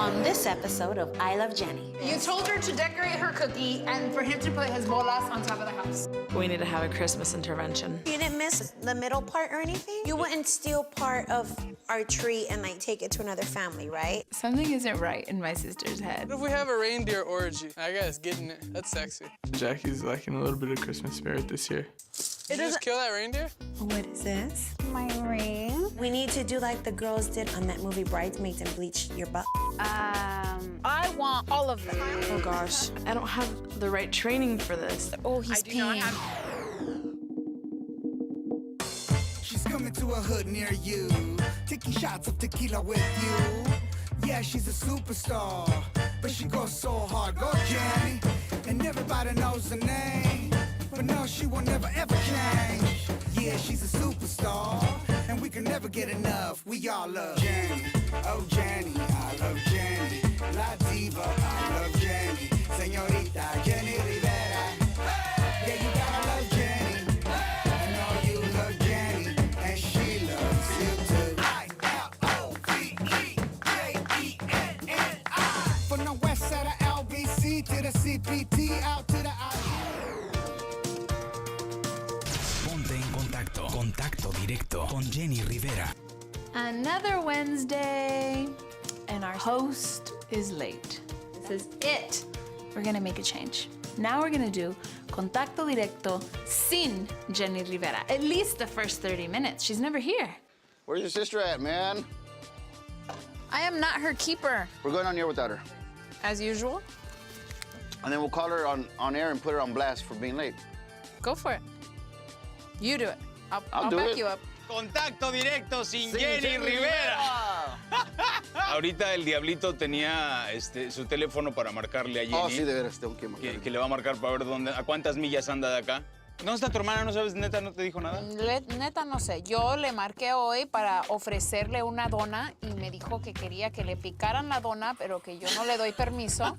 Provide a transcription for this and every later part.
on this episode of I Love Jenni. You told her to decorate her cookie and for him to put his bolas on top of the house. We need to have a Christmas intervention. You didn't miss the middle part or anything? You wouldn't steal part of our tree and like take it to another family, right? Something isn't right in my sister's head. What if we have a reindeer orgy? I guess getting it. That's sexy. Jackie's liking a little bit of Christmas spirit this year. Did you just kill that reindeer? What is this? My ring. We need to do like the girls did on that movie Bridesmaids and bleach your butt. I want all of them. Oh gosh, I don't have the right training for this. Oh, he's peeing. She's coming to a hood near you, taking shots of tequila with you. Yeah, she's a superstar, but she goes so hard. Go Jenni, and everybody knows her name. But no, she will never ever change. Yeah, she's a superstar, and we can never get enough. We all love Jenni. Oh Jenni, I love Jenni. La diva, I love Jenni. Señorita Jenni Rivera. Yeah, you gotta love Jenni. I know you love Jenni, and she loves you too. I-L-O-V-E-J-E-N-N-I. From the west side of LBC to the CPT, out to the I. Ponte en contacto. Contacto directo con Jenni Rivera. Another Wednesday, and our host is late. This is it. We're gonna make a change. Now we're gonna do contacto directo sin Jenni Rivera. At least the first 30 minutes. She's never here. Where's your sister at, man? I am not her keeper, We're going on here without her. as usual. And then we'll call her on air and put her on blast for being late. Go for it. You do it. I'll do back it. you up. Contacto directo sin Jenni Rivera. Ahorita el diablito tenía su teléfono para marcarle a Jenni. Oh, sí, de veras, tengo que marcar. Que le va a marcar para ver a cuántas millas anda de acá. ¿Dónde está tu hermana? ¿No sabes? ¿Neta no te dijo nada? Neta, no sé. Yo le marqué hoy para ofrecerle una dona y me dijo que quería que le picaran la dona, pero que yo no le doy permiso.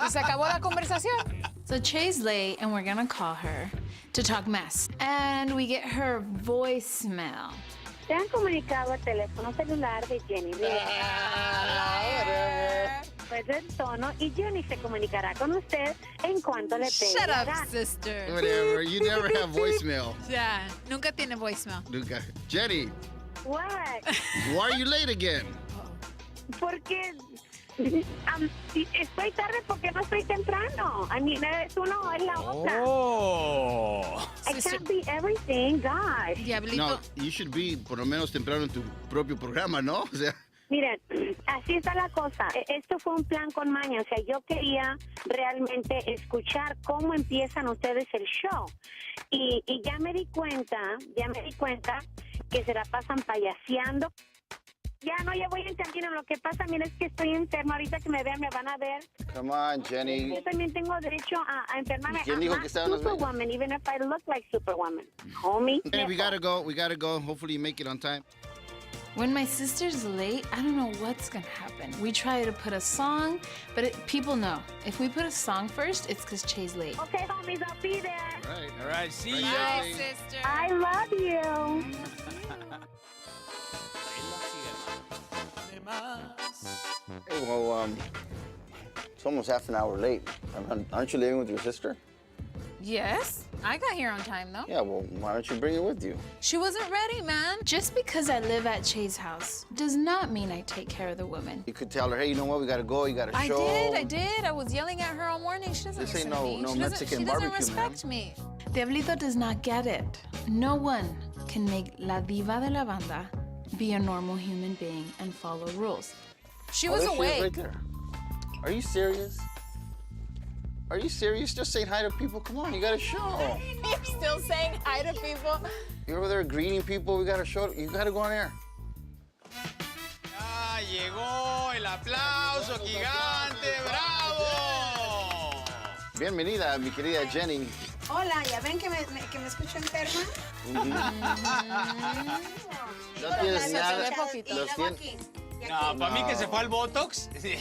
Y se acabó la conversación. So Che's late, and we're gonna call her to talk mess. And we get her voicemail. Se han comunicado al teléfono celular de Jenni Rivera. Pues el tono y Jenni se comunicará con usted en cuanto le pegue Shut la up, gana. sister. Whatever. You never have voicemail. Yeah, nunca tiene voicemail. Nunca. Jenni, What? why are you late again? Porque estoy tarde porque no estoy temprano. I mean, es uno es la otra. Oh. I can't be everything, gosh. Diablito. No, you should be por lo menos temprano en tu propio programa, ¿no? O sea, Miren, así está la cosa. Esto fue un plan con maña. O sea, yo quería realmente escuchar cómo empiezan ustedes el show. Y ya me di cuenta que se la pasan payaseando. Ya voy entendiendo. Lo que pasa, mira, es que estoy enferma. Ahorita que me vean, me van a ver. Come on, Jenni. Yo también tengo derecho a enfermarme. ¿Quién dijo que estaba en Las Vegas? Superwoman, even if I look like Superwoman. Homie. hey, we gotta go. Hopefully you make it on time. When my sister's late, I don't know what's gonna happen. We try to put a song, but people know. If we put a song first, it's because Che's late. Okay, homies, I'll be there. All right, see you. Bye, sister. I love you. Hey, well, it's almost half an hour late. Aren't you living with your sister? Yes, I got here on time, though. Yeah, well, why don't you bring her with you? She wasn't ready, man. Just because I live at Che's house does not mean I take care of the women. You could tell her, hey, you know what? We gotta go. You gotta I show. did. I was yelling at her all morning. She doesn't This listen ain't to me. no She Mexican doesn't barbecue, respect me. Diablito does not get it. No one can make la diva de la banda be a normal human being and follow rules. She Oh, was there she is awake. right there. Are you serious? Are you serious? Just saying hi to people? Come on, you gotta show. You're still saying hi to people. You're over there greeting people. We gotta show. You gotta go on air. Ya llegó el aplauso gigante, bravo. Bienvenida, mi querida Jenni. Hola, ¿ya ven que me escucho enferma? No tienes nada. ve poquito. Los tien- No, para mí que se fue al Botox. Sí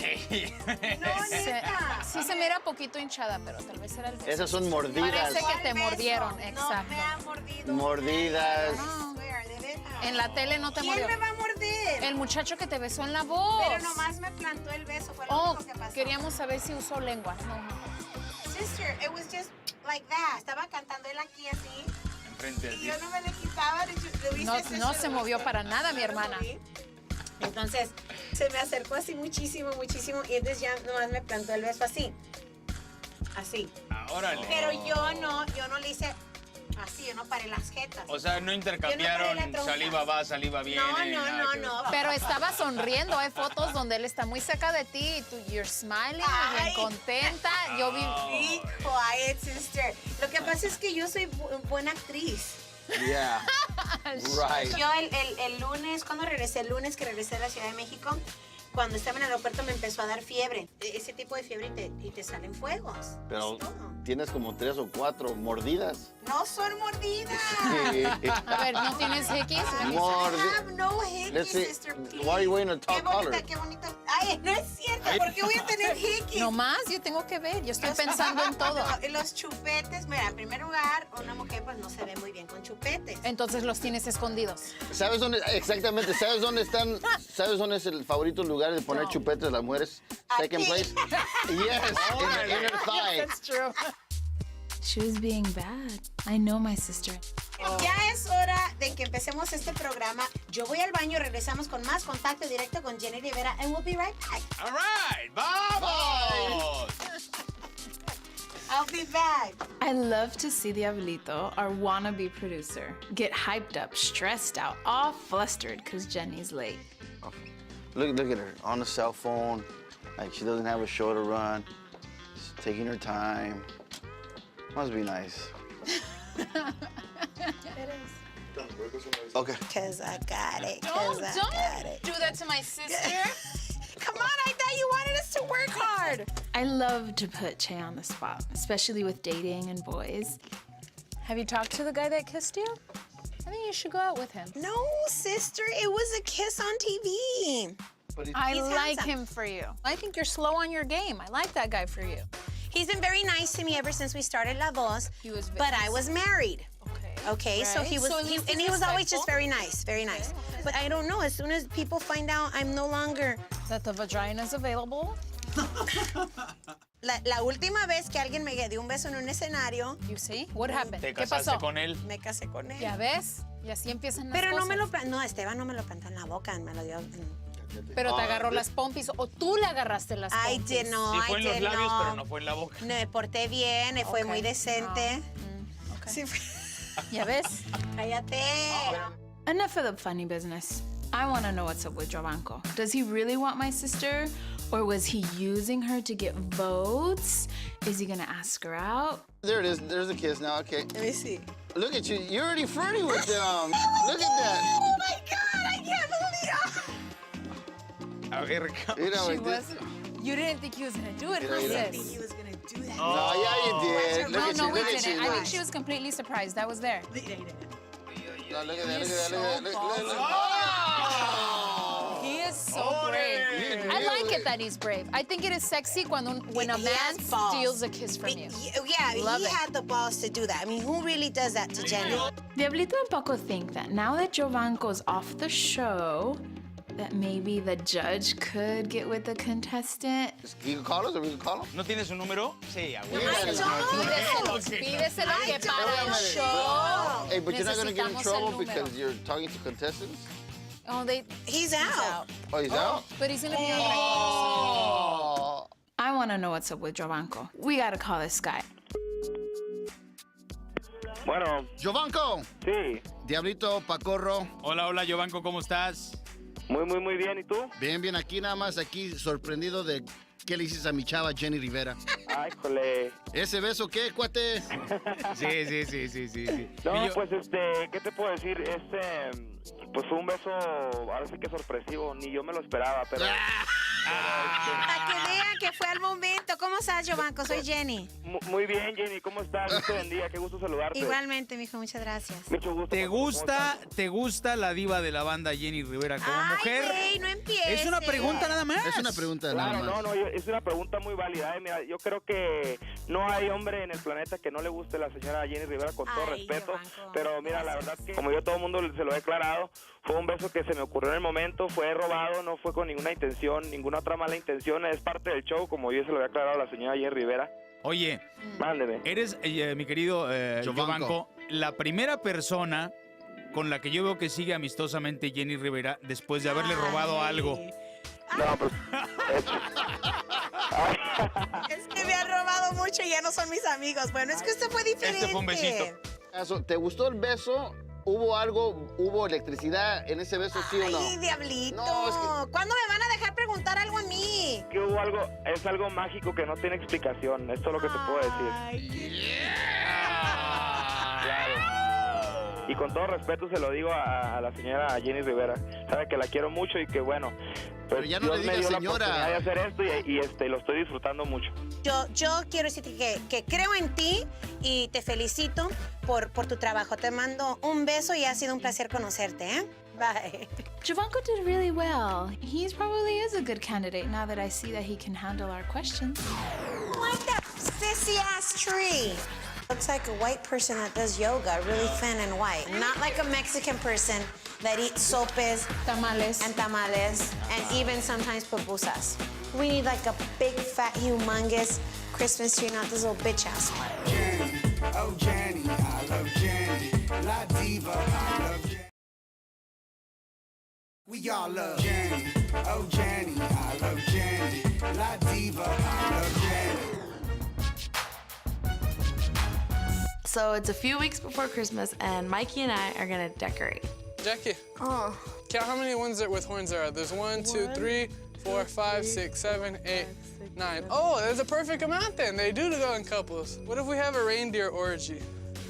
se mira poquito hinchada, pero tal vez era el beso. Esas son mordidas. Parece que te mordieron, No exacto. me ha mordido. Mordidas. I swear, de veras. En la tele no te mordió. ¿Quién me va a morder? did. El muchacho que te besó en la voz. Pero nomás me plantó el beso, fue lo único que pasó. Queríamos saber si usó lengua. No. Sister, it was just like that. Estaba cantando él aquí así. Enfrente Y yo no me le quitaba. No se movió para nada, mi hermana. Entonces, se me acercó así muchísimo, muchísimo. Y entonces ya nomás me plantó el beso así. Así. Órale. Pero yo no le hice así, yo no paré las jetas. O sea, no intercambiaron saliva va, saliva viene. No. Pero estaba sonriendo. Hay fotos donde él está muy cerca de ti y tú, you're smiling, bien contenta. Yo vi... Be quiet, sister. Lo que pasa es que yo soy buena actriz. Yeah. Right. Yo el lunes, cuando regresé, el lunes que regresé a la Ciudad de México, cuando estaba en el aeropuerto me empezó a dar fiebre. Ese tipo de fiebre y te salen fuegos. Pero tienes como 3 o 4 mordidas. No son mordidas. A ver, ¿no tienes X? I have no hickeys, sister, please. Why are you wearing a top collar? Qué bonita. Ay, no es cierto. ¿Por qué voy a tener hickeys? No más, yo tengo que ver. Yo estoy pensando en todo. Los chupetes, mira, en primer lugar, una mujer pues no se ve muy bien con chupetes. Entonces los tienes escondidos. ¿Sabes dónde? Exactamente. ¿Sabes dónde están? ¿Sabes dónde es el favorito lugar de poner chupetes de las mujeres? Second place. Yes, in the inner thigh. That's true. She was being bad. I know my sister. Ya es hora de que empecemos este programa. Yo voy al baño, regresamos con más contacto directo con Jenni Rivera and we'll be right back. All right, vamos. I'll be back. I love to see Diablito, our wannabe producer, get hyped up, stressed out, all flustered because Jenny's late. Look at her on the cell phone. Like she doesn't have a show to run. She's taking her time. Must be nice. It is. Okay. Because I got it. Don't do that to my sister. Come on, I thought you wanted us to work hard. I love to put Che on the spot, especially with dating and boys. Have you talked to the guy that kissed you? I think you should go out with him. No, sister, it was a kiss on TV. I He's like handsome. him for you. I think you're slow on your game. I like that guy for you. He's been very nice to me ever since we started La Voz. He was but I was married. Okay, so Right. he was, So at least and he's he was always respectful. just very nice, very nice. But I don't know, as soon as people find out I'm no longer... That the vagina is available. La última vez que alguien me dio un beso en un escenario... You see? What happened? ¿Te ¿Qué casaste pasó? con él? Me casé con él. ¿Ya ves? Y así empiezan las Pero cosas. no me lo... No, Esteban no me lo plantó en la boca, me lo dio... Pero te agarró las pompis o tú le agarraste las I pompis. did no, Sí, fue en I los did labios, no. pero no fue en la boca. Me porté bien, fue muy Okay. decente. Okay. Sí, fue- ¿Ya ves? Cállate. Enough of the funny business. I want to know what's up with Jovanko. Does he really want my sister? Or was he using her to get votes? Is he going to ask her out? There it is. There's the kiss now. Okay. Let me see. Look at you. You're already flirting with them. Look at that. Oh my God, I can't believe it. A ver, You know, She like this. was. You didn't think he was going to do it, Yeah, huh, yeah. I didn't sis? think he was gonna do that. No, yeah, you did. Look at No, you. we Look at you. didn't. I think she was completely surprised. I was there. No, look at that. Look at that. Look at that. Look at that. He is so brave. I like it that he's brave. I think it is sexy when a He man has balls. steals a kiss from you. Yeah, Love he it. had the balls to do that. I mean, who really does that to Jenny? Diablito and Paco think that now that Jovanko's off the show, that maybe the judge could get with the contestant. You can call us or we can call them. ¿No tienes un número? Sí, a huevo. Pídeselo que para el show. Hey, but you're not going to get in necesitamos el trouble número. because you're talking to contestants? Oh, He's out. Oh, he's out? But he's gonna be on Oh. I want to know what's up with Jovanko. We got to call this guy. Bueno, Jovanko. sí. Diablito, Pacorro. Hola, hola, Jovanko, ¿cómo estás? Muy bien. ¿Y tú? Bien, bien, aquí nada más, aquí sorprendido de qué le hiciste a mi chava Jenni Rivera. Ay, jole. ¿Ese beso qué, cuate? Sí. No, Y yo- pues, ¿qué te puedo decir? Pues fue un beso, ahora sí que sorpresivo. Ni yo me lo esperaba, pero... Para que vean que fue al momento. ¿Cómo estás, Giovanco? Soy Jenni. Muy bien, Jenni, ¿cómo estás? Dios te bendiga, qué gusto saludarte. Igualmente, mijo, muchas gracias. Mucho gusto. ¿Te gusta la diva de la banda Jenni Rivera como mujer? Ay, no empieces. Es una pregunta nada más. Es una pregunta nada más. No, es una pregunta muy válida. Mira, yo creo que no hay hombre en el planeta que no le guste la señora Jenni Rivera, con todo respeto. Giovanco, Pero mira, la verdad que, como yo todo el mundo se lo he declarado, fue un beso que se me ocurrió en el momento, fue robado, no fue con ninguna intención, ninguna otra mala intención, es parte del show, como yo se lo había aclarado a la señora Jenni Rivera. Oye, Mándeme. eres, mi querido Giovanco, la primera persona con la que yo veo que sigue amistosamente Jenni Rivera después de haberle robado algo. No, pues... Es que me han robado mucho y ya no son mis amigos. Bueno, es que esto fue diferente. Este fue un besito. ¿Te gustó el beso? ¿Hubo algo? ¿Hubo electricidad en ese beso, sí o no? Ay, diablito. No, es que... ¿Cuándo me van a dejar preguntar algo a mí? Que hubo algo, es algo mágico que no tiene explicación, esto es lo que te puedo decir. Ay, Claro. Y con todo respeto se lo digo a la señora Jenni Rivera, sabe que la quiero mucho y que bueno, pues Pero ya no Dios le me digas dio señora. la oportunidad de hacer esto y lo estoy disfrutando mucho. Yo quiero decirte que creo en ti y te felicito por tu trabajo. Te mando un beso y ha sido un placer conocerte, ¿eh? Bye. Giovanco did really well. He probably is a good candidate now that I see that he can handle our questions. Like that sissy-ass tree. Looks like a white person that does yoga, really thin and white. Not like a Mexican person that eats sopes, Tamales. and tamales, and even sometimes pupusas. We need like a big, fat, humongous Christmas tree, not this little bitch-ass one. Jenni, oh Jenni, I love Jenni. La diva, I love Jenni. We all love Jenni, oh Jenni, I love Jenni. La diva, I love Jenni. So it's a few weeks before Christmas, and Mikey and I are gonna decorate. Jackie, count how many ones with horns there are. There's 1, 2, 3, 4, 5, 6, 7, 8, 9. Oh, there's a perfect amount then. They do go in couples. What if we have a reindeer orgy?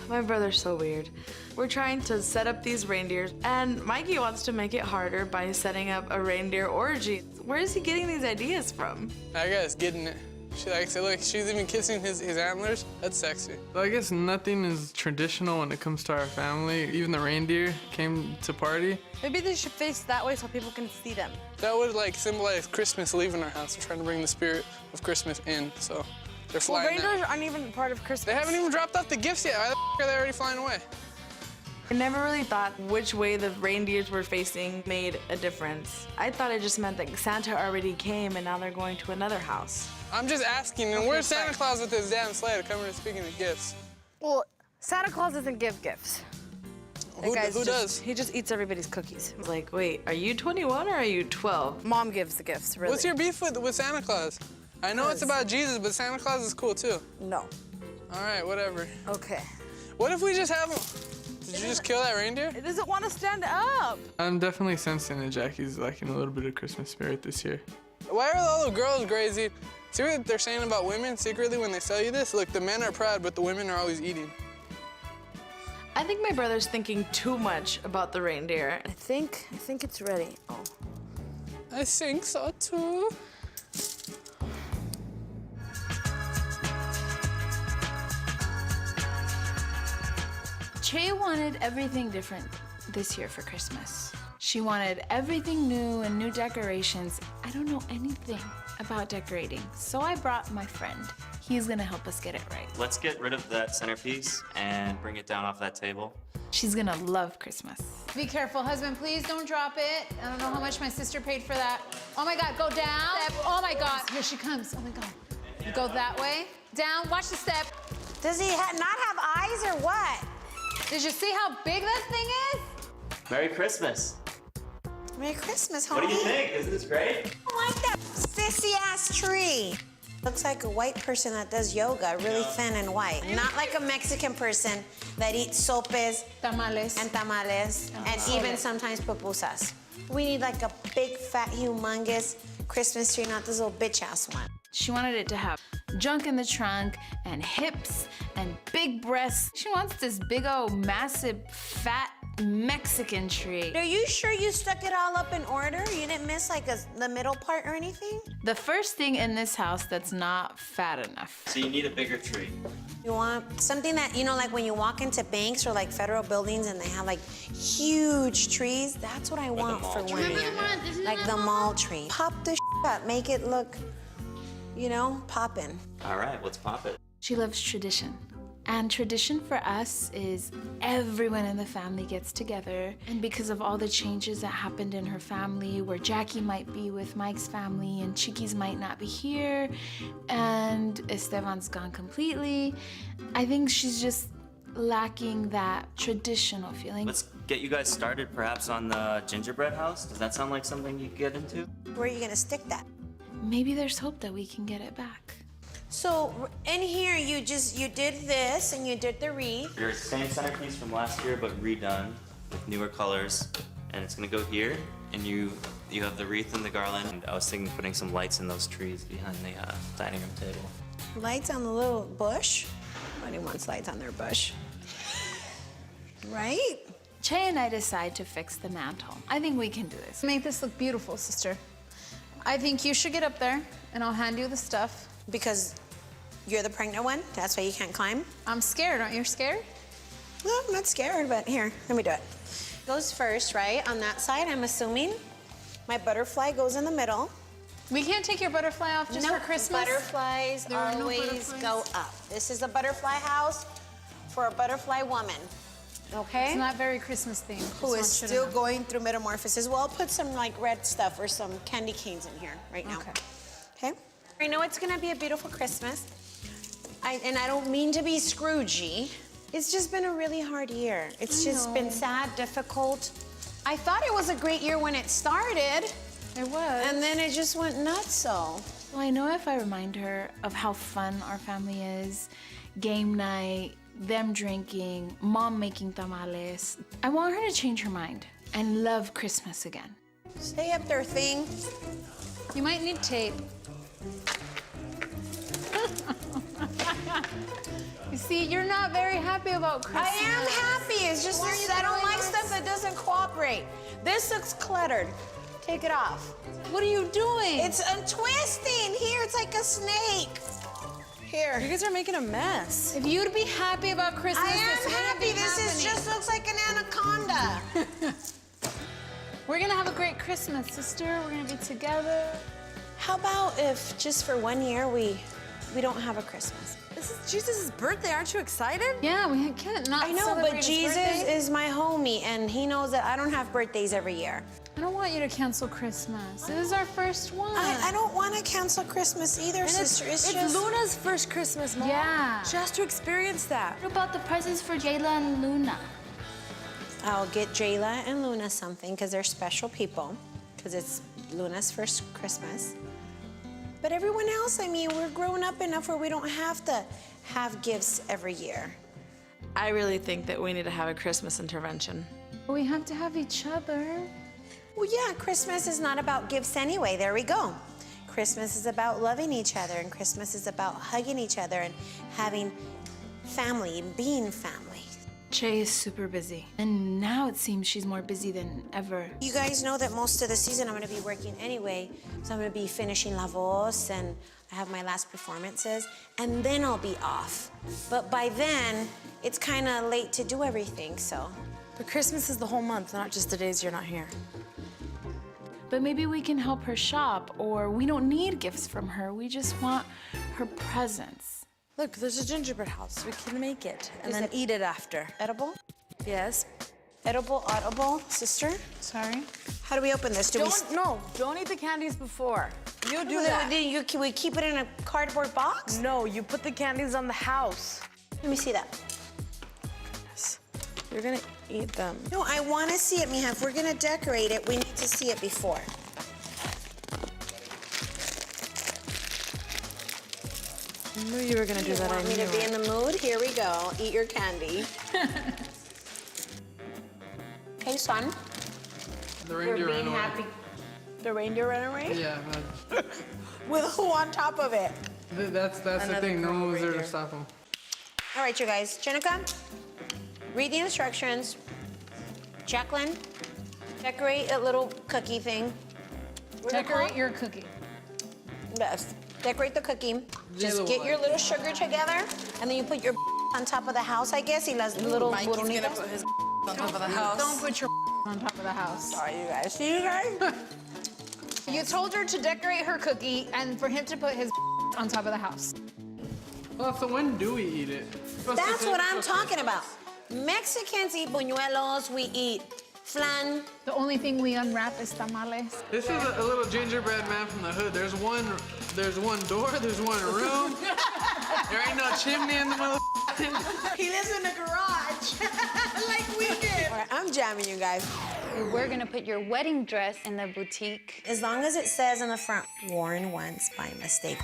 My brother's so weird. We're trying to set up these reindeers, and Mikey wants to make it harder by setting up a reindeer orgy. Where is he getting these ideas from? I guess getting it. She likes it. Look, she's even kissing his antlers. That's sexy. Well, I guess nothing is traditional when it comes to our family. Even the reindeer came to party. Maybe they should face that way so people can see them. That would like symbolize Christmas leaving our house. We're trying to bring the spirit of Christmas in, so they're flying Well, reindeers aren't even part of Christmas. They haven't even dropped off the gifts yet. Why the are they already flying away? I never really thought which way the reindeers were facing made a difference. I thought it just meant that Santa already came and now they're going to another house. I'm just asking, and where's Santa Claus with his damn sleigh coming and speaking of gifts? Well, Santa Claus doesn't give gifts. Who does? He just eats everybody's cookies. Like, wait, are you 21 or are you 12? Mom gives the gifts, really. What's your beef with Santa Claus? I know it's about Jesus, but Santa Claus is cool too. No. All right, whatever. Okay. What if we just have him? Did you just kill that reindeer? It doesn't want to stand up. I'm definitely sensing that Jackie's lacking a little bit of Christmas spirit this year. Why are all the girls crazy? See what they're saying about women secretly when they sell you this? Look, the men are proud, but the women are always eating. I think my brother's thinking too much about the reindeer. I think it's ready. Oh. I think so too. Che wanted everything different this year for Christmas. She wanted everything new and new decorations. I don't know anything about decorating, so I brought my friend. He's gonna help us get it right. Let's get rid of that centerpiece and bring it down off that table. She's gonna love Christmas. Be careful, husband, please don't drop it. I don't know how much my sister paid for that. Oh my God, go down. Step. Oh my God, here she comes. Oh my God. Go that way. Down, watch the step. Does he not have eyes or what? Did you see how big that thing is? Merry Christmas. Merry Christmas, homie. What do you think? Isn't this great? I like that sissy-ass tree. Looks like a white person that does yoga, really thin and white. Not like a Mexican person that eats sopes, tamales, and even sometimes pupusas. We need like a big, fat, humongous Christmas tree, not this little bitch-ass one. She wanted it to have junk in the trunk and hips and big breasts. She wants this big old massive fat Mexican tree. Are you sure you stuck it all up in order? You didn't miss like the middle part or anything? The first thing in this house that's not fat enough. So you need a bigger tree. You want something that, you know, like when you walk into banks or like federal buildings and they have like huge trees, that's what I want for 1 year. Like the mall tree. Pop the up, make it look, you know, poppin'. All right, let's pop it. She loves tradition. And tradition for us is everyone in the family gets together. And because of all the changes that happened in her family, where Jackie might be with Mike's family and Chiquis might not be here, and Esteban's gone completely, I think she's just lacking that traditional feeling. Let's get you guys started perhaps on the gingerbread house. Does that sound like something you could get into? Where are you gonna stick that? Maybe there's hope that we can get it back. So in here, you did this and you did the wreath. Your same centerpiece from last year, but redone with newer colors. And it's gonna go here, and you have the wreath and the garland. And I was thinking putting some lights in those trees behind the dining room table. Lights on the little bush? Nobody wants lights on their bush. Right? Che and I decide to fix the mantle. I think we can do this. Make this look beautiful, sister. I think you should get up there, and I'll hand you the stuff. Because you're the pregnant one? That's why you can't climb? I'm scared. Aren't you scared? Well, I'm not scared, but here, let me do it. Goes first, right? On that side, I'm assuming. My butterfly goes in the middle. We can't take your butterfly off just for Christmas? Butterflies always go up. This is a butterfly house for a butterfly woman, okay? It's not very Christmas themed. Who is still going through metamorphosis. Well, I'll put some like red stuff or some candy canes in here right now. Okay? I know it's gonna be a beautiful Christmas. And I don't mean to be Scroogey. It's just been a really hard year. It's just been sad, difficult. I thought it was a great year when it started. It was. And then it just went nuts, so. Well, I know if I remind her of how fun our family is, game night, them drinking, mom making tamales, I want her to change her mind and love Christmas again. Stay up there, thing. You might need tape. You see, you're not very happy about Christmas. I am happy. It's just I don't like stuff that doesn't cooperate. This looks cluttered. Take it off. What are you doing? It's twisting. Here, it's like a snake. Here. You guys are making a mess. If you'd be happy about Christmas, I am this wouldn't happy. be This happening. just looks like an anaconda. We're gonna have a great Christmas, sister. We're gonna be together. How about if just for 1 year we don't have a Christmas? This is Jesus' birthday. Aren't you excited? Yeah, we can't not I know, celebrate but his Jesus birthday. is my homie, and he knows that I don't have birthdays every year. I don't want you to cancel Christmas. This is our first one. I don't want to cancel Christmas either, sister. It's just Luna's first Christmas, Mom. Yeah. She has to experience that. What about the presents for Jayla and Luna? I'll get Jayla and Luna something because they're special people, because it's Luna's first Christmas. But everyone else, I mean, we're grown up enough where we don't have to have gifts every year. I really think that we need to have a Christmas intervention. We have to have each other. Well, yeah, Christmas is not about gifts anyway. There we go. Christmas is about loving each other, and Christmas is about hugging each other and having family and being family. Che is super busy, and now it seems she's more busy than ever. You guys know that most of the season I'm gonna be working anyway, so I'm gonna be finishing La Voz, and I have my last performances, and then I'll be off. But by then, it's kinda late to do everything, so. But Christmas is the whole month, not just the days you're not here. But maybe we can help her shop, or we don't need gifts from her. We just want her presence. Look, there's a gingerbread house. We can make it and Is then it eat it after. Edible? Yes. Edible, audible, sister? Sorry. How do we open this? Don't eat the candies before. You do Well, that. then can we keep it in a cardboard box? No, you put the candies on the house. Let me see that. You're gonna eat them. No, I want to see it, Mija. If we're going to decorate it, we need to see it before. I knew you were gonna do that. I Want me knew to be it. in the mood? Here we go. Eat your candy. Hey, son. The reindeer ran away. The reindeer ran away? Yeah, but With who on top of it? that's the thing. No one was there to stop him. All right, you guys. Jenica, read the instructions. Jacqueline, decorate a little cookie thing. Decorate your cookie. Yes. Decorate the cookie. Just get your little sugar together, and then you put your on top of the house, I guess. Y las little Mikey's gonna buronitas. put his on top of the house. Don't put your on top of the house. Sorry, you guys. See you guys? You told her to decorate her cookie and for him to put his on top of the house. Well, so when do we eat it? That's what I'm talking about. Mexicans eat buñuelos, we eat flan. The only thing we unwrap is tamales. This is a little gingerbread man from the hood. There's one door, there's one room. There ain't no chimney in the middle. He lives in the garage, like we did. All right, I'm jamming you guys. We're gonna put your wedding dress in the boutique. As long as it says on the front, worn once by mistake.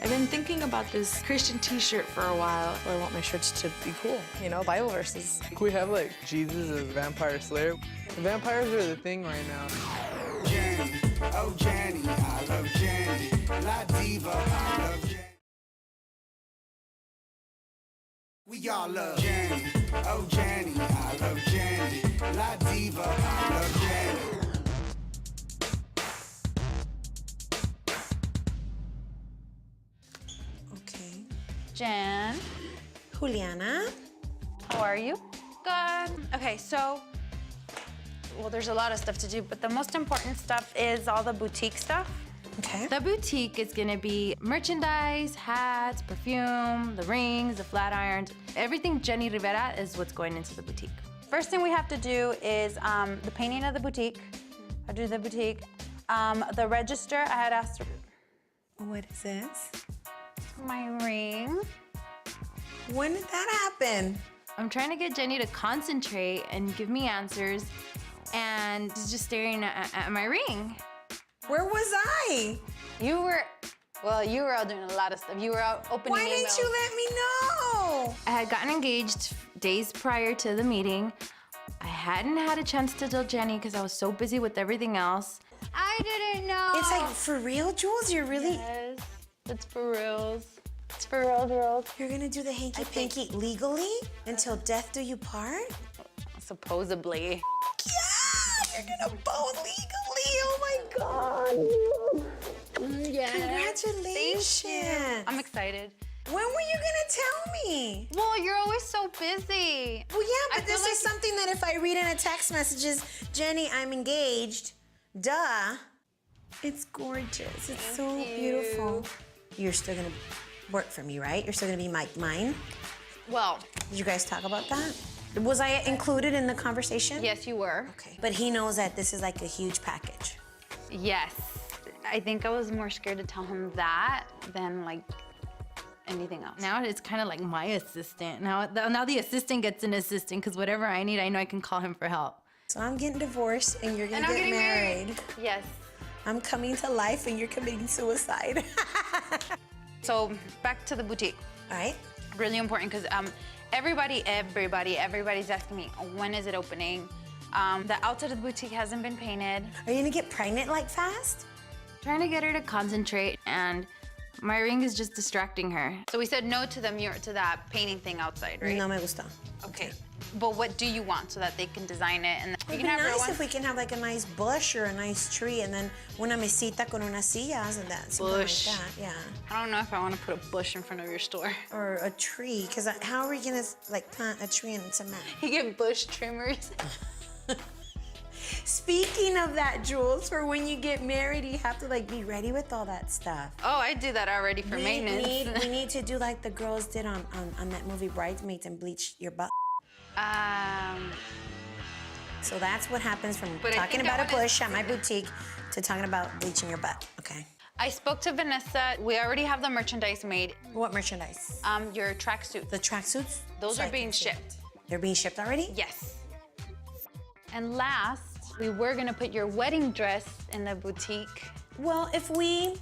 I've been thinking about this Christian t-shirt for a while. Well, I want my shirts to be cool, you know, Bible verses. Can we have like Jesus as vampire slayer? Vampires are the thing right now. Jenni, oh Jenni, I love Jenni. La diva, I love Jenni. We all love Jenni, oh Jenni, I love Jenni. La diva, I love Jenni. Okay. Jen, Juliana. how are you? Good. Okay, so, well, there's a lot of stuff to do, but the most important stuff is all the boutique stuff. Okay. The boutique is gonna be merchandise, hats, perfume, the rings, the flat irons. Everything Jenni Rivera is what's going into the boutique. First thing we have to do is the painting of the boutique. I do the boutique. The register, I had asked her. What is this? My ring. When did that happen? I'm trying to get Jenni to concentrate and give me answers, and she's just staring at my ring. Where was I? You were out doing a lot of stuff. You were out opening Why didn't emails. you let me know? I had gotten engaged days prior to the meeting. I hadn't had a chance to tell Jenni because I was so busy with everything else. I didn't know. It's like, for real, Jules? You're really... Yes, it's for reals. It's for real, girls. You're gonna do the hanky-panky legally? Until death do you part? Supposedly. Yeah! You're gonna bow legally! Oh my God! Yes. Congratulations! I'm excited. When were you gonna tell me? Well, you're always so busy. Well, yeah, but I this feel is something that if I read in a text messages, Jenni, I'm engaged, duh. It's gorgeous. It's so beautiful. You're still gonna work for me, right? You're still gonna be mine? Well, Did you guys talk about that? Was I included in the conversation? yes, you were. Okay. But he knows that this is like a huge package. Yes. I think I was more scared to tell him that than like anything else. Now it's kind of like my assistant. Now the assistant gets an assistant because whatever I need, I know I can call him for help. So I'm getting divorced and you're gonna And I'm get getting married. Yes. I'm coming to life and you're committing suicide. So back to the boutique. All right. Really important because everybody's asking me, when is it opening? The outside of the boutique hasn't been painted. Are you gonna get pregnant like fast? Trying to get her to concentrate, and my ring is just distracting her. So we said no to to that painting thing outside, right? No me gusta. Okay. But what do you want so that they can design it and It'd you be can have nice everyone. if we can have like a nice bush or a nice tree and then una mesita con unas sillas and that. Something Bush. like that, yeah. I don't know if I want to put a bush in front of your store. Or a tree, because how are we gonna like plant a tree and cement? You get bush trimmers. Speaking of that, Jules, for when you get married, you have to like be ready with all that stuff. Oh, I do that already for maintenance. We need to do like the girls did on that movie Bridesmaids and bleach your butt. So that's what happens from But I talking think I about a wanna- bush at my boutique to talking about bleaching your butt. Okay. I spoke to Vanessa. We already have the merchandise made. What merchandise? Your tracksuit. The tracksuits? Those So are I being can see. shipped. They're being shipped already? Yes. And last, we were gonna put your wedding dress in the boutique. Well, if we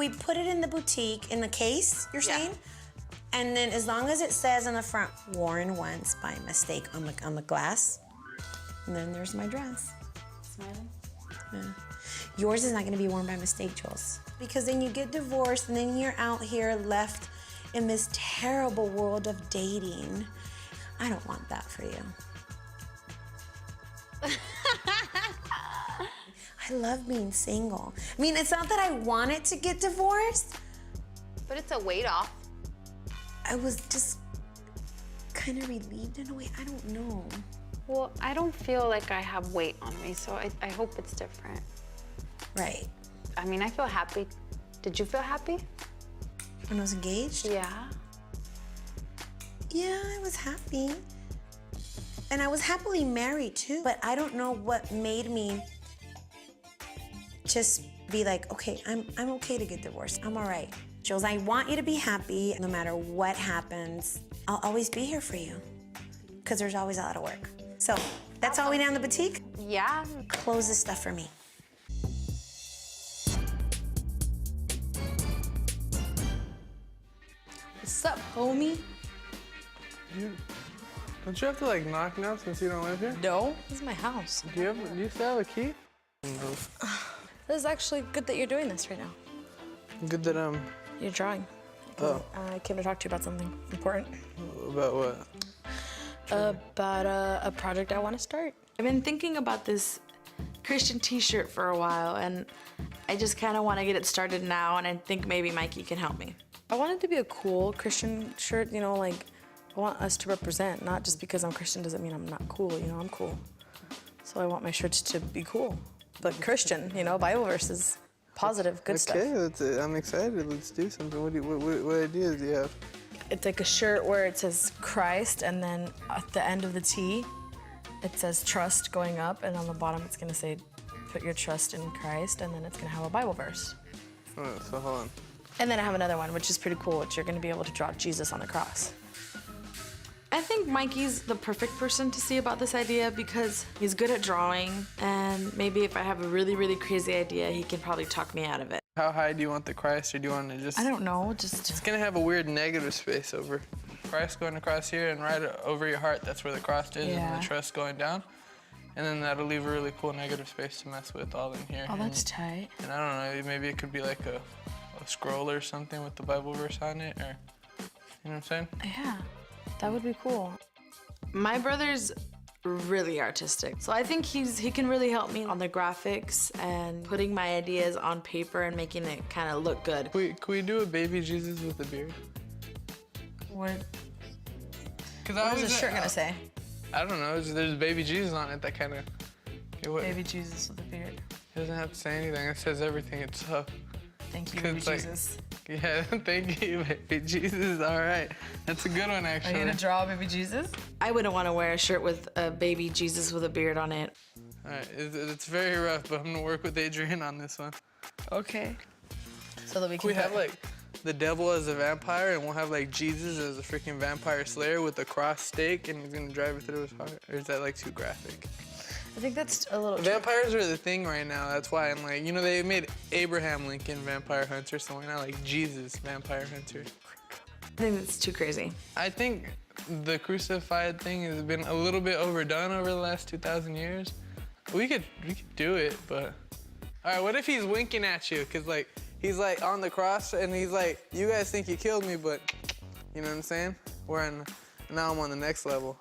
put it in the boutique, in the case, you're Yeah. saying? And then as long as it says on the front, worn once by mistake on the glass, and then there's my dress. Smiling. Yeah. Yours is not gonna be worn by mistake, Jules. Because then you get divorced and then you're out here left in this terrible world of dating. I don't want that for you. I love being single. I mean, it's not that I wanted to get divorced, but it's a weight off. I was just kind of relieved in a way. I don't know. Well, I don't feel like I have weight on me, so I hope it's different. Right. I mean, I feel happy. Did you feel happy? When I was engaged? Yeah. Yeah, I was happy. And I was happily married too, but I don't know what made me just be like, okay, I'm okay to get divorced. I'm all right. Jules, I want you to be happy no matter what happens. I'll always be here for you because there's always a lot of work. So that's all we down the boutique? Yeah. Close this stuff for me. What's up, homie? Don't you have to like knock now since you don't live here? No, this is my house. Do you still have a key? This is actually good that you're doing this right now. Good that You're drawing. Oh. I came to talk to you about something important. About what? About a project I want to start. I've been thinking about this Christian t-shirt for a while, and I just kind of want to get it started now, and I think maybe Mikey can help me. I want it to be a cool Christian shirt, you know, like I want us to represent, not just because I'm Christian doesn't mean I'm not cool, you know, I'm cool. So I want my shirts to be cool, but Christian, you know, Bible verses, positive, good stuff. Okay, I'm excited. Let's do something. What ideas do you have? It's like a shirt where it says Christ, and then at the end of the T, it says trust going up, and on the bottom it's gonna say, put your trust in Christ, and then it's gonna have a Bible verse. Oh, so hold on. And then I have another one, which is pretty cool, which you're gonna be able to draw Jesus on the cross. I think Mikey's the perfect person to see about this idea because he's good at drawing, and maybe if I have a really, really crazy idea, he can probably talk me out of it. How high do you want the Christ, or do you want to just... I don't know, just... It's gonna have a weird negative space over. Christ going across here, and right over your heart, that's where the cross is, Yeah. and the trust going down. And then that'll leave a really cool negative space to mess with all in here. Oh, that's tight. And I don't know, maybe it could be like a scroll or something with the Bible verse on it, or... You know what I'm saying? Yeah, that would be cool. My brother's really artistic, so I think he can really help me on the graphics and putting my ideas on paper and making it kind of look good. Can we do a baby Jesus with a beard? What? What is the shirt gonna say? I don't know. There's baby Jesus on it that kind of... Baby Jesus with a beard. It doesn't have to say anything. It says everything. It's tough. Thank you, baby Jesus. Yeah, thank you, baby Jesus. All right. That's a good one, actually. Are you gonna draw baby Jesus? I wouldn't want to wear a shirt with a baby Jesus with a beard on it. All right. It's very rough, but I'm gonna work with Adrian on this one. Okay. So that we can... We have like the devil as a vampire, and we'll have like Jesus as a freaking vampire slayer with a cross stake, and he's gonna drive it through his heart. Or is that like too graphic? I think that's a little... Vampires are the thing right now. That's why I'm like, you know, they made Abraham Lincoln Vampire Hunter, so why not like Jesus Vampire Hunter? I think that's too crazy. I think the crucified thing has been a little bit overdone over the last 2,000 years. We could do it, but... All right, what if he's winking at you? Cause like, he's like on the cross and he's like, you guys think you killed me, but you know what I'm saying? Now I'm on the next level.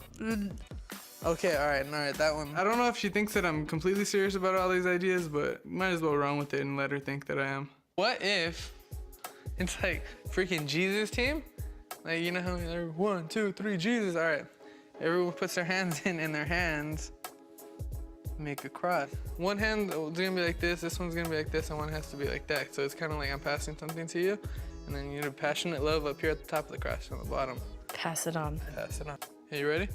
Okay, all right, that one. I don't know if she thinks that I'm completely serious about all these ideas, but might as well run with it and let her think that I am. What if it's like freaking Jesus team? Like, you know how they're 1, 2, 3, Jesus. All right, everyone puts their hands in their hands, make a cross. One hand is gonna be like this one's gonna be like this, and one has to be like that. So it's kind of like I'm passing something to you, and then you need a passionate love up here at the top of the cross on the bottom. Pass it on. Pass it on. Hey, you ready?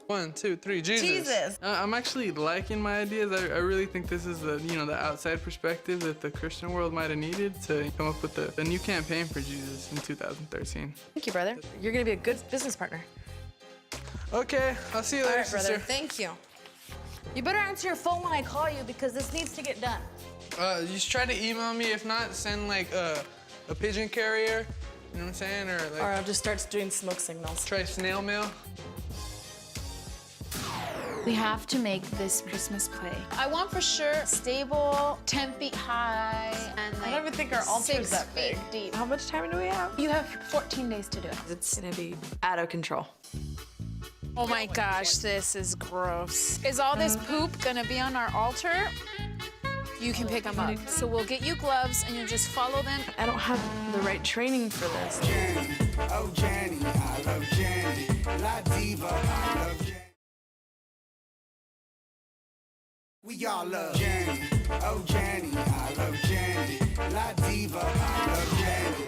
1, 2, 3, Jesus. Jesus. I'm actually liking my ideas. I really think this is the outside perspective that the Christian world might have needed to come up with a new campaign for Jesus in 2013. Thank you, brother. You're gonna be a good business partner. Okay, I'll see you later, All right, brother. sister. Thank you. You better answer your phone when I call you because this needs to get done. Just try to email me. If not, send like a pigeon carrier. You know what I'm saying? Or I'll just start doing smoke signals. Try snail mail. We have to make this Christmas play. I want for sure stable, 10 feet high, and like I don't even think our altar is 6 that big. feet deep. How much time do we have? You have 14 days to do it. It's gonna be out of control. Oh my gosh, this is gross. Is all this poop gonna be on our altar? You can pick them up. So we'll get you gloves and you'll just follow them. I don't have the right training for this. Jenni, oh Jenni, I love Jenni. La diva, I love Jenni. We all love Jenni, oh Jenni, I love Jenni. La diva, I love Jenni.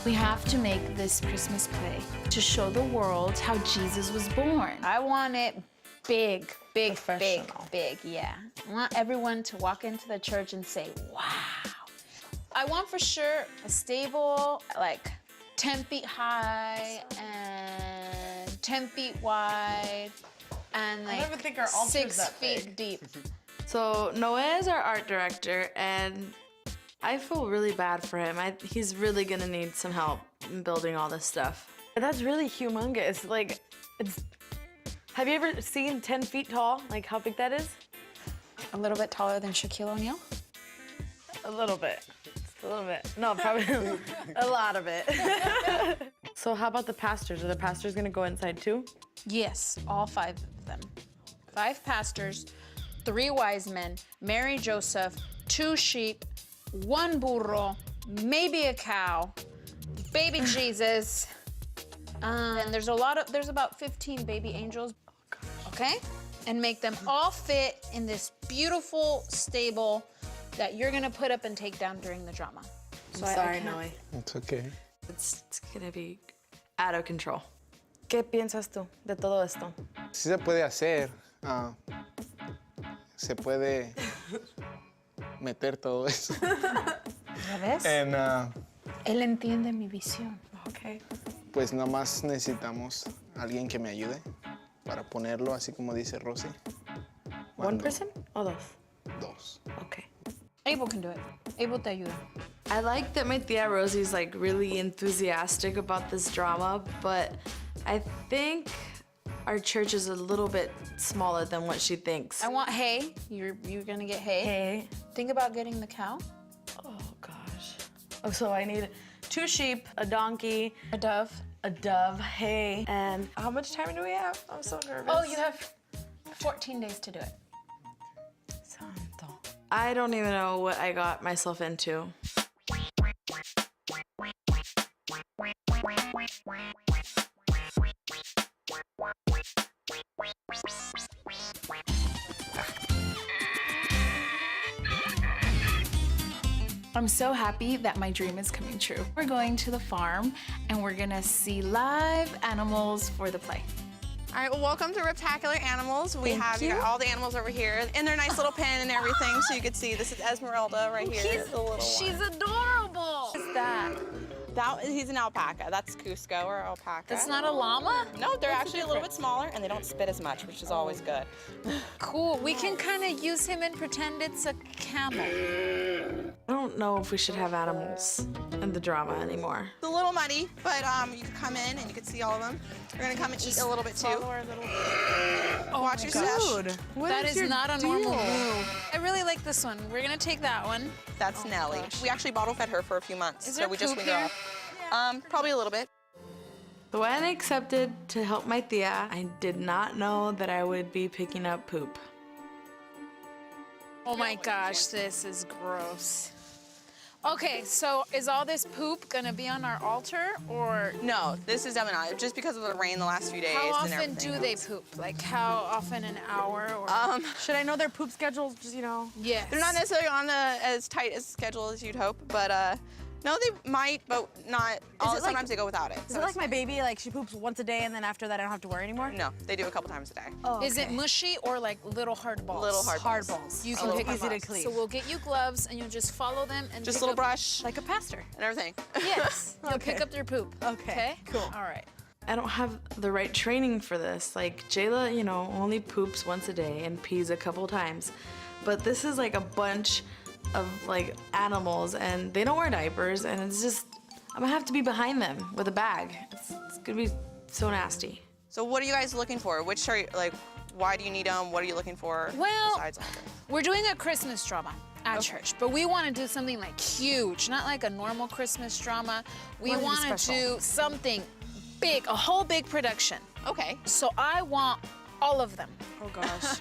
We have to make this Christmas play to show the world how Jesus was born. I want it big, big, big, big, yeah. I want everyone to walk into the church and say, wow. I want for sure a stable, like 10 feet high and 10 feet wide and like I don't even think our altar's 6 that feet big. deep. So Noé is our art director, and I feel really bad for him. He's really gonna need some help in building all this stuff. That's really humongous. Like, it's. Have you ever seen 10 feet tall? Like how big that is? A little bit taller than Shaquille O'Neal? A little bit. Just a little bit. No, probably a lot of it. So how about the pastors? Are the pastors gonna go inside too? Yes, all 5 of them. 5 pastors, 3 wise men, Mary, Joseph, 2 sheep, 1 burro, maybe a cow, baby Jesus, and there's about 15 baby angels. Okay? And make them all fit in this beautiful stable that you're gonna put up and take down during the drama. So sorry, Noé. It's okay. It's gonna be out of control. ¿Qué piensas tú de todo esto? Sí se puede hacer. Se puede meter todo eso. ¿Ya ves? En, Él entiende mi visión. Okay. pues nada más necesitamos alguien que me ayude para ponerlo así como dice Rosy. One person or dos? 2. Okay. Abel can do it. Abel te ayuda. I like that my tia Rosie's like really enthusiastic about this drama, but I think our church is a little bit smaller than what she thinks. I want hay. You're gonna get hay. Hay. Think about getting the cow. Oh gosh. Oh, so I need 2 sheep, a donkey, A dove. hay, and how much time do we have? I'm so nervous. Oh, you have 14 days to do it. Santo. I don't even know what I got myself into. I'm so happy that my dream is coming true. We're going to the farm and we're gonna see live animals for the play. All right, well, welcome to Reptacular Animals. We have you got all the animals over here in their nice little pen and everything, so you can see this is Esmeralda right here. The little She's one. adorable. What's that? He's an alpaca. That's Cusco or alpaca. That's not a llama? No, they're actually a little bit smaller and they don't spit as much, which is always good. Cool. We can kind of use him and pretend it's a camel. I don't know if we should have animals in the drama anymore. It's a little muddy, but you can come in and you can see all of them. We're gonna come and eat a little bit too. Watch your stash. That is not a normal move. I really like this one. We're gonna take that one. That's Nellie. We actually bottle fed her for a few months, Is so there we just poop weaned her here? off. Probably a little bit. So when I accepted to help my tia, I did not know that I would be picking up poop. Oh my gosh, this is gross. Okay, so is all this poop gonna be on our altar, or? No, this is definitely not. Just because of the rain the last few days. How and often everything do they else. poop? Like how often an hour? Or? Should I know their poop schedules? Just, you know. Yes. They're not necessarily on as tight a schedule as you'd hope, but no, they might, but not. Sometimes they go without it. Is it like my baby? Like she poops once a day, and then after that, I don't have to worry anymore? No, they do a couple times a day. Oh, Is it mushy or like little hard balls? Little hard balls. You A can little pick hard easy to balls. clean. So we'll get you gloves, and you'll just follow them and Just a pick little up, brush like a pastor and everything. Yes, you'll Okay. pick up their poop. Okay, cool. All right. I don't have the right training for this. Like Jayla, you know, only poops once a day and pees a couple times. But this is like a bunch of like animals and they don't wear diapers and it's just, I'm gonna have to be behind them with a bag. It's gonna be so nasty. So what are you guys looking for? Which are like, why do you need them? What are you looking for? Well, besides all this? we're doing a Christmas drama at church, but we want to do something like huge, not like a normal Christmas drama. We Wanna do want to special. do something a whole big production. Okay. So I want all of them. Oh gosh.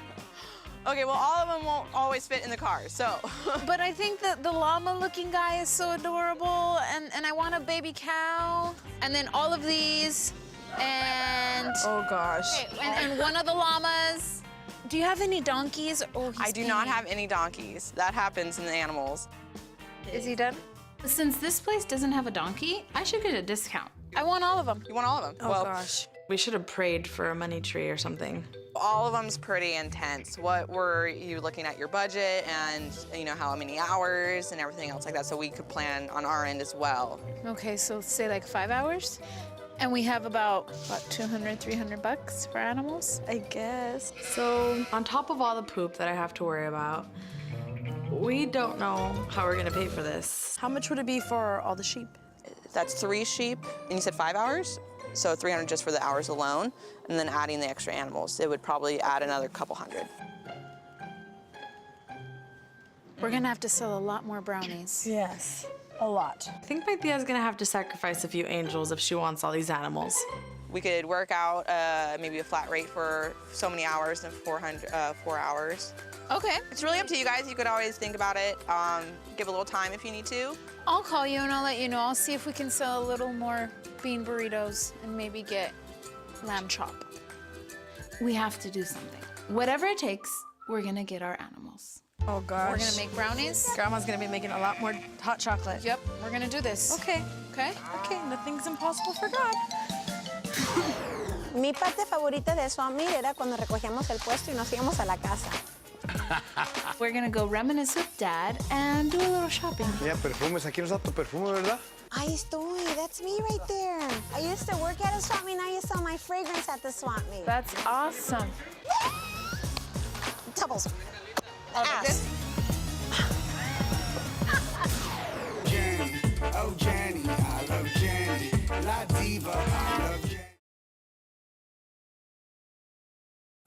Okay, well, all of them won't always fit in the car, so. But I think that the llama-looking guy is so adorable, and I want a baby cow, and then all of these, and... Oh gosh. Okay, and one of the llamas. Do you have any donkeys? Oh, I do not have any donkeys. That happens in the animals. Is he done? Since this place doesn't have a donkey, I should get a discount. I want all of them. You want all of them? Oh well, gosh. We should have prayed for a money tree or something. all of them's pretty intense. What were you looking at your budget and, you know, how many hours and everything else like that, so we could plan on our end as well. Okay, so say like 5 hours? And we have about, what, 200, 300 bucks for animals? I guess. So on top of all the poop that I have to worry about, we don't know how we're gonna pay for this. How much would it be for all the sheep? That's 3 sheep, and you said 5 hours? So 300 just for the hours alone, and then adding the extra animals, it would probably add another couple hundred. We're gonna have to sell a lot more brownies. Yes, a lot. I think my Tia's gonna have to sacrifice a few angels if she wants all these animals. We could work out maybe a flat rate for so many hours and 4 hours. Okay. It's really up to you guys. You could always think about it, give a little time if you need to. I'll call you and I'll let you know. I'll see if we can sell a little more bean burritos and maybe get lamb chop. We have to do something. Whatever it takes, we're gonna get our animals. Oh gosh. We're gonna make brownies. Grandma's gonna be making a lot more hot chocolate. Yep, we're gonna do this. Okay. Okay? Okay, nothing's impossible for God. Mi parte favorita de eso, Amir, era cuando recogíamos el puesto y nos íbamos a la casa. We're gonna go reminisce with Dad and do a little shopping. Mira, perfumes. Aquí nos da tu perfume, ¿verdad? Ahí estoy. That's me right there. I used to work at a swap meet, now you sell my fragrance at the swap meet. That's awesome. Doubles. Ass. Jenni, oh Jenni, I love Jenni. La diva, I love Jenni.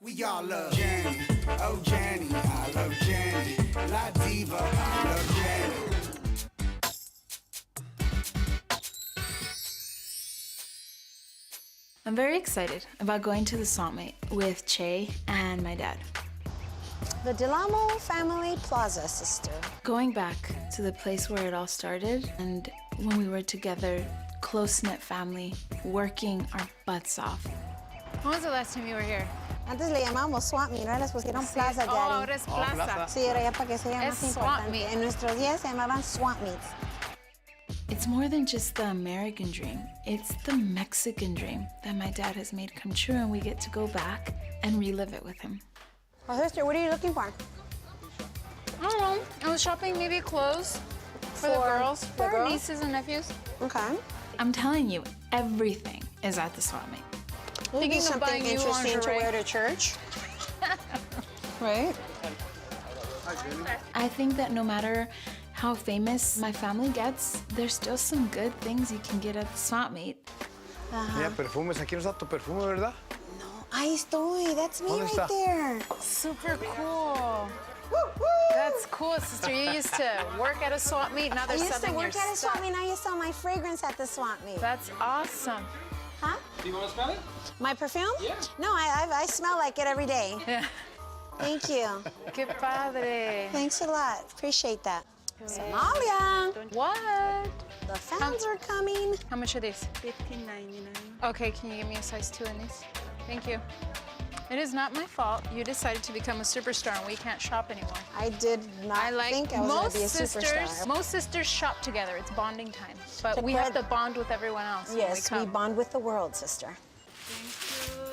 We all love Jenni, oh Jenni, I love Jenni. La diva, I love Jenni. I'm very excited about going to the swap meet with Che and my dad. The Delamo Family Plaza, sister. Going back to the place where it all started and when we were together, close-knit family, working our butts off. When was the last time you were here? Antes le llamábamos swap meet, ahora les pusieron plaza, Daddy. Oh, ahora es plaza. Sí, ahora ya para que se llame Es más swap importante. meet. En nuestros días se llamaban swap meets. It's more than just the American dream. It's the Mexican dream that my dad has made come true, and we get to go back and relive it with him. Well, sister, what are you looking for? I don't know. I was shopping maybe clothes for the girls, for our nieces and nephews. Okay. I'm telling you, everything is at the swap meet. Maybe Thinking of something buying you interesting to lingerie. wear to church. Right? I think that no matter how famous my family gets, there's still some good things you can get at the swap meet. Mira, perfumes. Aquí nos da tu perfume, ¿verdad? Ahí estoy. That's me ¿Dónde right está? there. Super cool. That's cool, sister. You used to work at a swap meet, now I they're used to selling your work at a swap stuff. meet, now you sell my fragrance at the swap meet. That's awesome. Huh? Do you want to smell it? My perfume? Yeah. No, I smell like it every day. Yeah. Thank you. Qué padre. Thanks a lot. Appreciate that. Somalia. What? The fans are coming. How much are these? $15.99. Okay, can you give me a size 2 in these? Thank you. It is not my fault. You decided to become a superstar and we can't shop anymore. I did not think I was going to be a superstar. Most sisters shop together. It's bonding time. But we have to bond with everyone else Yes, when we we come. bond with the world, sister.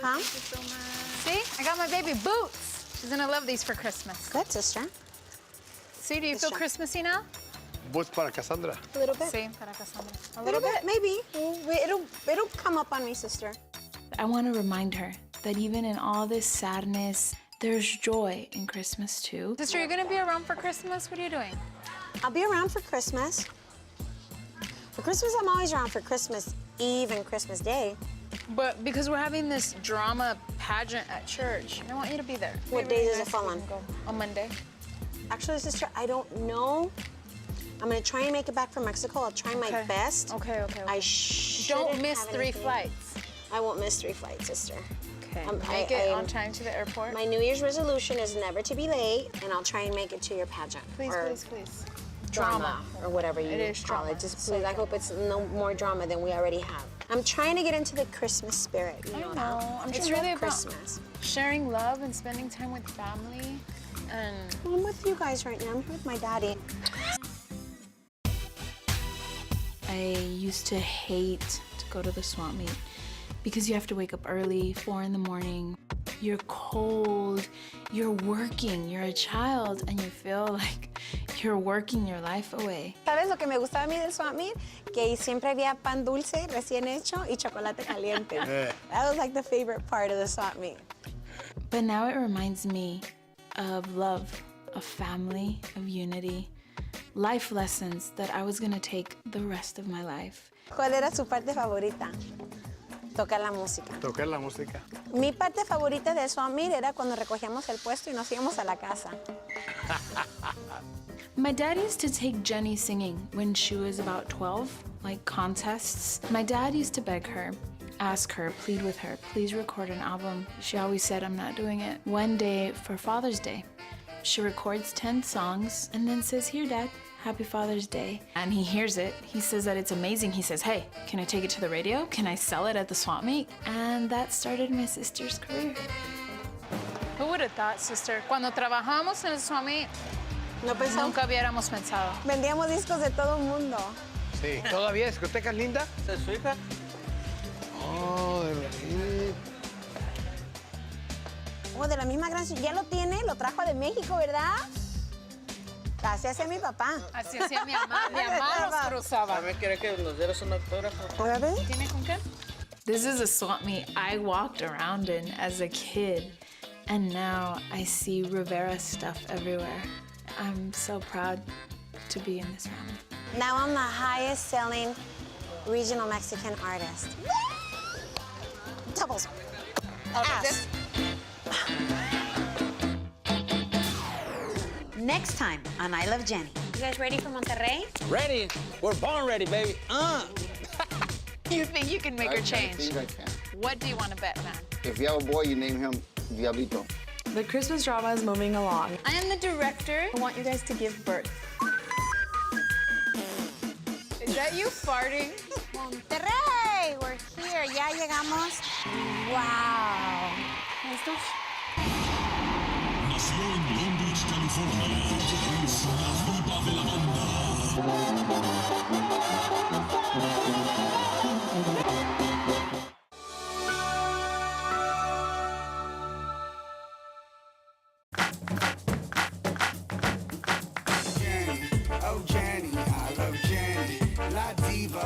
Huh? See? I got my baby boots. She's gonna love these for Christmas. Good, sister. See, do you feel Christmassy now? Boots para Cassandra. A little bit. Sí, para Cassandra. A little bit, maybe. It'll come up on me, sister. I want to remind her that even in all this sadness, there's joy in Christmas too. Sister, you're gonna be around for Christmas? What are you doing? I'll be around for Christmas. For Christmas, I'm always around for Christmas Eve and Christmas Day. But because we're having this drama pageant at church, I want you to be there. What day does it fall on? On Monday. Actually, sister, I don't know. I'm gonna try and make it back from Mexico. I'll try my best. Okay. I shouldn't Don't miss have 3 anything. flights. I won't miss 3 flights, sister. Okay. Make it on time to the airport. My New Year's resolution is never to be late, and I'll try and make it to your pageant. Please, or please, please. drama, or whatever you call it. Just please, I hope it's no more drama than we already have. I'm trying to get into the Christmas spirit. You know that? I'm It's just really about Christmas. sharing love and spending time with family. And I'm with you guys right now. I'm here with my daddy. I used to hate to go to the swamp meet because you have to wake up early, 4 in the morning. You're cold, you're working, you're a child, and you feel like you're working your life away. ¿Sabes lo que me gustaba a mí del swap meet? Que siempre había pan dulce recién hecho y chocolate caliente. That was like the favorite part of the swap meet. But now it reminds me of love, of family, of unity, life lessons that I was gonna take the rest of my life. ¿Cuál era su parte favorita? Tocar la música. Tocar la música. Mi parte favorita de swap meet era cuando recogíamos el puesto y nos íbamos a la casa. My dad used to take Jenni singing when she was about 12, like contests. My dad used to beg her, ask her, plead with her, please record an album. She always said, I'm not doing it. One day for Father's Day, she records 10 songs and then says, here, Dad, happy Father's Day. And he hears it. He says that it's amazing. He says, hey, can I take it to the radio? Can I sell it at the swap meet? And that started my sister's career. Who would have thought, sister? Cuando trabajamos en el swap meet, nunca hubiéramos pensado. Vendíamos discos de todo el mundo. Sí. ¿Todavía discotecas linda? ¿Es su hija? Oh, de verdad. Oh, de la misma gran... Ya lo tiene, lo trajo de México, ¿verdad? Así hacía mi papá. Así hacía mi mamá. Mi mamá los cruzaba. ¿También quiere que nos dieras un autógrafo? ¿Tiene con qué? This is a swap meet I walked around in as a kid, and now I see Rivera stuff everywhere. I'm so proud to be in this family. Now I'm the highest selling regional Mexican artist. Doubles. Ass. Next time on I Love Jenni. You guys ready for Monterrey? Ready? We're born ready, baby. You think you can make her change? I think I can. What do you want to bet, man? If you have a boy, you name him Diablito. The Christmas drama is moving along. I am the director. I want you guys to give birth. Is that you farting? Monterrey, we're here. Ya llegamos. Wow. ¿Listos? Nació en Long Beach, California. Es la diva de la banda. Jenni, oh Jenni, I love Jenni, la diva.